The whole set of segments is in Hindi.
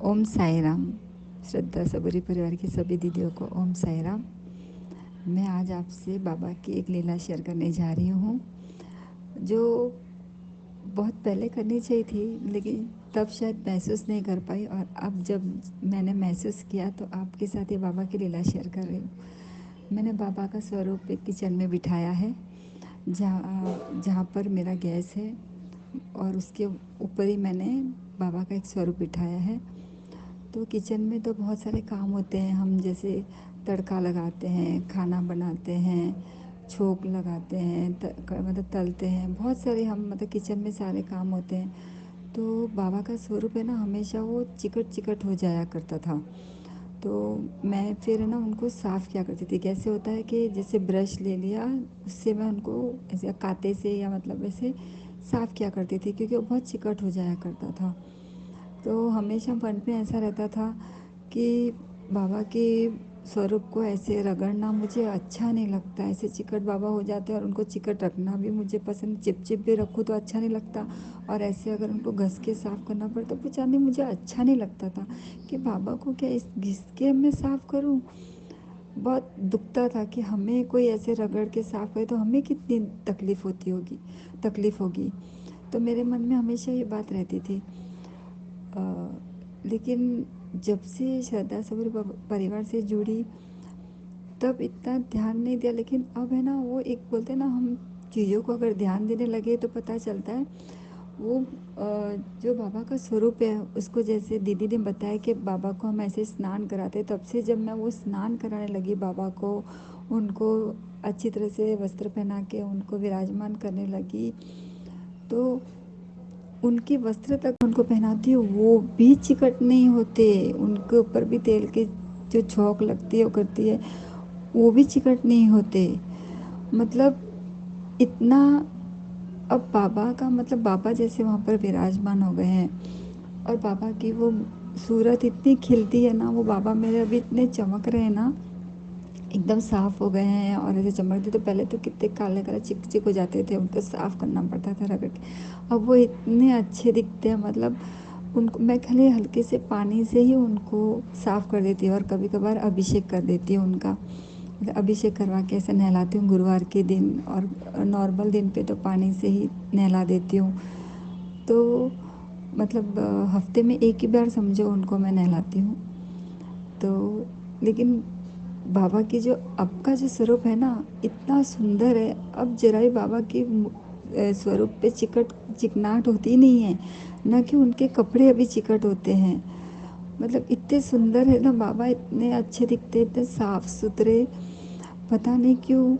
ओम साई राम। श्रद्धा सबरी परिवार की सभी दीदियों को ओम साई राम। मैं आज आपसे बाबा की एक लीला शेयर करने जा रही हूँ, जो बहुत पहले करनी चाहिए थी, लेकिन तब शायद महसूस नहीं कर पाई। और अब जब मैंने महसूस किया तो आपके साथ ये बाबा की लीला शेयर कर रही हूँ। मैंने बाबा का स्वरूप एक किचन में बिठाया है, जहाँ जहाँ पर मेरा गैस है, और उसके ऊपर ही मैंने बाबा का एक स्वरूप बिठाया है। तो किचन में तो बहुत सारे काम होते हैं, हम जैसे तड़का लगाते हैं, खाना बनाते हैं, छोंक लगाते हैं, मतलब तलते हैं, बहुत सारे हम मतलब किचन में सारे काम होते हैं। तो बाबा का स्वरूप है ना, हमेशा वो चिकट चिकट हो जाया करता था। तो मैं फिर ना उनको साफ़ किया करती थी। कैसे होता है कि जैसे ब्रश ले लिया, उससे मैं उनको ऐसे कांटे से या मतलब ऐसे साफ़ किया करती थी, क्योंकि वो बहुत चिकट हो जाया करता था। तो हमेशा मन में ऐसा रहता था कि बाबा के स्वरूप को ऐसे रगड़ना मुझे अच्छा नहीं लगता। ऐसे चिकट बाबा हो जाते हैं, और उनको चिकट रखना भी मुझे पसंद, चिप भी रखूँ तो अच्छा नहीं लगता। और ऐसे अगर उनको घस के साफ़ करना पड़े तो कुछ नहीं, मुझे अच्छा नहीं लगता था कि बाबा को क्या इस घिस के मैं साफ़ करूँ। बहुत दुखता था कि हमें कोई ऐसे रगड़ के साफ़ करे तो हमें कितनी तकलीफ़ होगी। तो मेरे मन में हमेशा ये बात रहती थी। लेकिन जब से श्रद्धा सबूर परिवार से जुड़ी, तब इतना ध्यान नहीं दिया। लेकिन अब है ना, वो एक बोलते हैं ना, हम चीज़ों को अगर ध्यान देने लगे तो पता चलता है वो जो बाबा का स्वरूप है उसको। जैसे दीदी ने बताया कि बाबा को हम ऐसे स्नान कराते, तब से जब मैं वो स्नान कराने लगी बाबा को, उनको अच्छी तरह से वस्त्र पहना के उनको विराजमान करने लगी, तो उनके वस्त्र तक उनको पहनाती हूँ, वो भी चिकट नहीं होते। उनके ऊपर भी तेल की जो छौंक लगती है वो करती है, वो भी चिकट नहीं होते। मतलब इतना, अब बाबा का मतलब बाबा जैसे वहाँ पर विराजमान हो गए हैं, और बाबा की वो सूरत इतनी खिलती है ना, वो बाबा मेरे अभी इतने चमक रहे हैं ना, एकदम साफ़ हो गए हैं और ऐसे चमकते। तो पहले तो कितने काले काले चिक चिक हो जाते थे, उनको साफ़ करना पड़ता था रगड़ के। अब वो इतने अच्छे दिखते हैं, मतलब उनको मैं खाली हल्के से पानी से ही उनको साफ़ कर देती हूँ, और कभी कभार अभिषेक कर देती हूँ उनका। मतलब अभिषेक करवा के ऐसे नहलाती हूँ गुरुवार के दिन, और नॉर्मल दिन पे तो पानी से ही नहला देती हूँ। तो मतलब हफ्ते में एक ही बार समझो उनको मैं नहलाती हूँ। तो लेकिन बाबा की जो अब का जो स्वरूप है ना, इतना सुंदर है। अब जरा भी बाबा की स्वरूप पे चिकनाहट होती नहीं है, ना कि उनके कपड़े अभी चिकट होते हैं। मतलब इतने सुंदर है ना बाबा, इतने अच्छे दिखते, इतने साफ सुथरे। पता नहीं क्यों,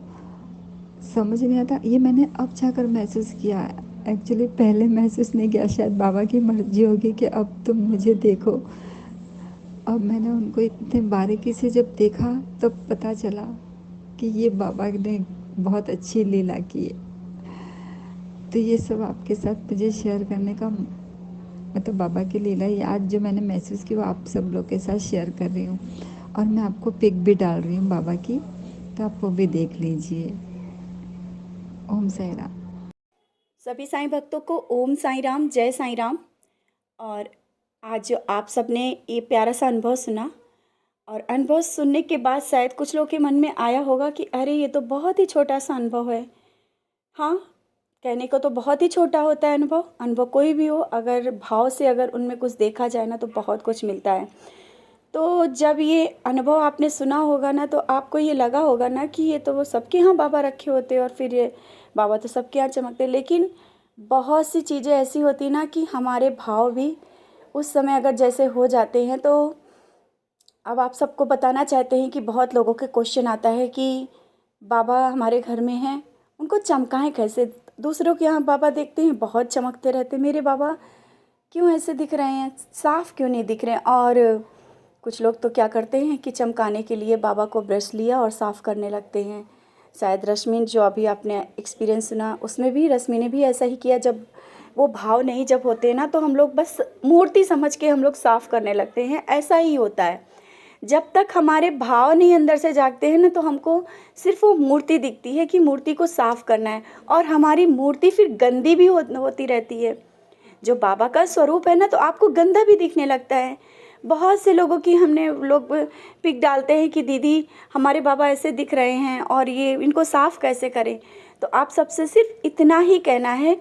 समझ नहीं आता। ये मैंने अब जाकर महसूस किया। एक्चुअली पहले महसूस नहीं किया, शायद बाबा की मर्जी होगी कि अब तुम मुझे देखो। अब मैंने उनको इतने बारीकी से जब देखा, तब पता चला कि ये बाबा ने बहुत अच्छी लीला की है। तो ये सब आपके साथ मुझे शेयर करने का मतलब बाबा की लीला ये आज जो मैंने महसूस की, वो आप सब लोग के साथ शेयर कर रही हूँ। और मैं आपको पिक भी डाल रही हूँ बाबा की, तो आप वो भी देख लीजिए। ओम साई राम। सभी साईं भक्तों को ओम साईं राम, जय साईं राम। और आज जो आप सबने ये प्यारा सा अनुभव सुना, और अनुभव सुनने के बाद शायद कुछ लोगों के मन में आया होगा कि अरे ये तो बहुत ही छोटा सा अनुभव है। हाँ, कहने को तो बहुत ही छोटा होता है अनुभव। अनुभव कोई भी हो, अगर भाव से अगर उनमें कुछ देखा जाए ना तो बहुत कुछ मिलता है। तो जब ये अनुभव आपने सुना होगा ना, तो आपको ये लगा होगा ना कि ये तो वो सबके यहाँ बाबा रखे होते हैं, और फिर ये बाबा तो सबके यहाँ चमकते। लेकिन बहुत सी चीज़ें ऐसी होती ना कि हमारे भाव भी उस समय अगर जैसे हो जाते हैं। तो अब आप सबको बताना चाहते हैं कि बहुत लोगों के क्वेश्चन आता है कि बाबा हमारे घर में हैं, उनको चमकाएं कैसे। दूसरों के यहाँ बाबा देखते हैं बहुत चमकते रहते, मेरे बाबा क्यों ऐसे दिख रहे हैं, साफ क्यों नहीं दिख रहे हैं। और कुछ लोग तो क्या करते हैं कि चमकाने के लिए बाबा को ब्रश लिया और साफ़ करने लगते हैं। शायद रश्मि, जो अभी आपने एक्सपीरियंस सुना, उसमें भी रश्मि ने भी ऐसा ही किया। जब वो भाव नहीं जब होते हैं ना, तो हम लोग बस मूर्ति समझ के हम लोग साफ़ करने लगते हैं। ऐसा ही होता है, जब तक हमारे भाव नहीं अंदर से जागते हैं ना, तो हमको सिर्फ वो मूर्ति दिखती है कि मूर्ति को साफ़ करना है, और हमारी मूर्ति फिर गंदी भी होती रहती है। जो बाबा का स्वरूप है ना, तो आपको गंदा भी दिखने लगता है। बहुत से लोगों की हमने लोग पिक डालते हैं कि दीदी हमारे बाबा ऐसे दिख रहे हैं और ये इनको साफ़ कैसे करें। तो आप सबसे सिर्फ इतना ही कहना है,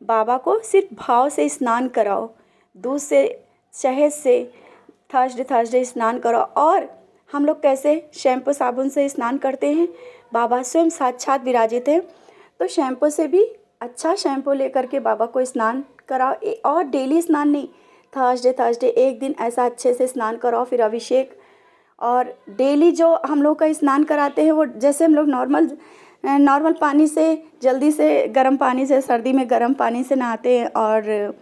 बाबा को सिर्फ भाव से स्नान कराओ, दूध से, शहद से थर्सडे थर्सडे स्नान करो। और हम लोग कैसे शैम्पू साबुन से स्नान करते हैं, बाबा स्वयं साक्षात विराजित हैं, तो शैम्पू से भी अच्छा शैम्पू लेकर के बाबा को स्नान कराओ। और डेली स्नान नहीं, थर्सडे थर्सडे एक दिन ऐसा अच्छे से स्नान कराओ, फिर अभिषेक। और डेली जो हम लोग का स्नान कराते हैं वो जैसे हम लोग नॉर्मल पानी से, जल्दी से गर्म पानी से, सर्दी में गर्म पानी से नहाते हैं और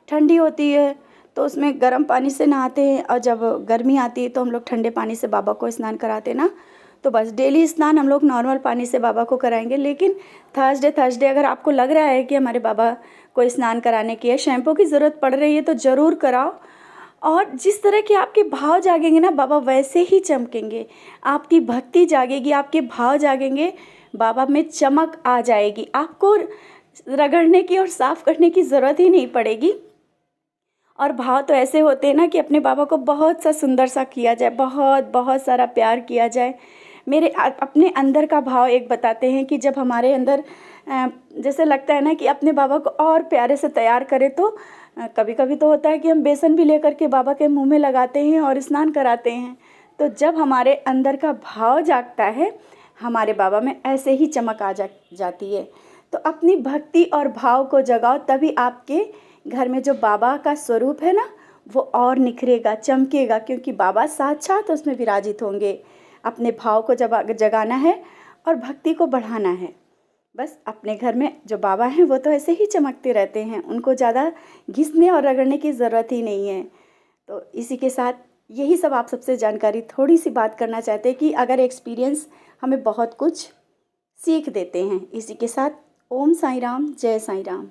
ठंडी होती है तो उसमें गर्म पानी से नहाते हैं, और जब गर्मी आती है तो हम लोग ठंडे पानी से बाबा को स्नान कराते हैं ना। तो बस डेली स्नान हम लोग नॉर्मल पानी से बाबा को कराएंगे, लेकिन थर्सडे थर्सडे अगर आपको लग रहा है कि हमारे बाबा को स्नान कराने की है, शैम्पू की ज़रूरत पड़ रही है, तो ज़रूर कराओ। और जिस तरह के आपके भाव जागेंगे ना, बाबा वैसे ही चमकेंगे। आपकी भक्ति जागेगी, आपके भाव जागेंगे, बाबा में चमक आ जाएगी। आपको रगड़ने की और साफ़ करने की ज़रूरत ही नहीं पड़ेगी। और भाव तो ऐसे होते हैं ना कि अपने बाबा को बहुत सा सुंदर सा किया जाए, बहुत बहुत सारा प्यार किया जाए। मेरे अपने अंदर का भाव एक बताते हैं कि जब हमारे अंदर जैसे लगता है ना कि अपने बाबा को और प्यारे से तैयार करें, तो कभी कभी तो होता है कि हम बेसन भी लेकर के बाबा के मुंह में लगाते हैं और स्नान कराते हैं। तो जब हमारे अंदर का भाव जागता है, हमारे बाबा में ऐसे ही चमक आ जाती है। तो अपनी भक्ति और भाव को जगाओ, तभी आपके घर में जो बाबा का स्वरूप है ना, वो और निखरेगा, चमकेगा, क्योंकि बाबा साक्षात उसमें विराजित होंगे। अपने भाव को जगाना है और भक्ति को बढ़ाना है। बस अपने घर में जो बाबा हैं वो तो ऐसे ही चमकते रहते हैं, उनको ज़्यादा घिसने और रगड़ने की ज़रूरत ही नहीं है। तो इसी के साथ यही सब आप सबसे जानकारी, थोड़ी सी बात करना चाहते हैं कि अगर एक्सपीरियंस हमें बहुत कुछ सीख देते हैं। इसी के साथ ओम साईं राम, जय साईं राम।